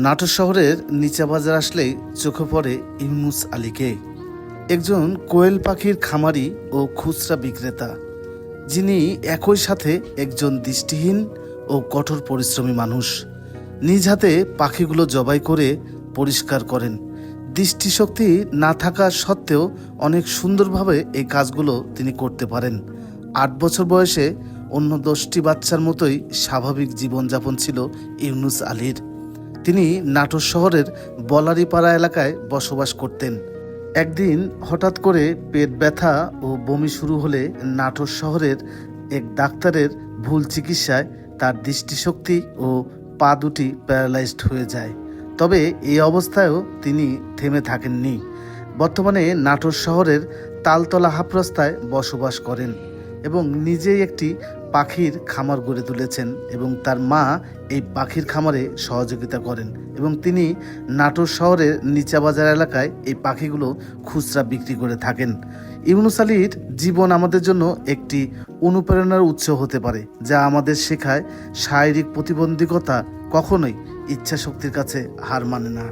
নাটোর শহরের নিচা বাজার আসলেই চোখে পড়ে ইউনুস আলীকে, একজন কোয়েল পাখির খামারি ও খুচরা বিক্রেতা, যিনি একই সাথে একজন দৃষ্টিহীন ও কঠোর পরিশ্রমী মানুষ। নিজ হাতে পাখিগুলো জবাই করে পরিষ্কার করেন। দৃষ্টিশক্তি না থাকা সত্ত্বেও অনেক সুন্দরভাবে এই কাজগুলো তিনি করতে পারেন। ৮ বছর বয়সে অন্য 10টি বাচ্চার মতোই স্বাভাবিক জীবনযাপন ছিল ইউনুস আলীর। তিনি নাটোর শহরের বলারীপাড়া এলাকায় বসবাস করতেন। একদিন হঠাৎ করে পেট ব্যথা ও বমি শুরু হলে নাটোর শহরের এক ডাক্তারের ভুল চিকিৎসায় তার দৃষ্টিশক্তি ও পা দুটি প্যারালাইজড হয়ে যায়। তবে এই অবস্থায়ও তিনি থেমে থাকেননি। বর্তমানে নাটোর শহরের তালতলা হাফরাস্তায় বসবাস করেন এবং নিজেই একটি পাখির খামার গড়ে তুলেছেন এবং তার মা এই পাখির খামারে সহযোগিতা করেন এবং তিনি নাটোর শহরের নিচা বাজার এলাকায় এই পাখিগুলো খুচরা বিক্রি করে থাকেন। ইউনুস আলীর জীবন আমাদের জন্য একটি অনুপ্রেরণার উৎস হতে পারে, যা আমাদের শেখায় শারীরিক প্রতিবন্ধকতা কখনোই ইচ্ছাশক্তির কাছে হার মানে না।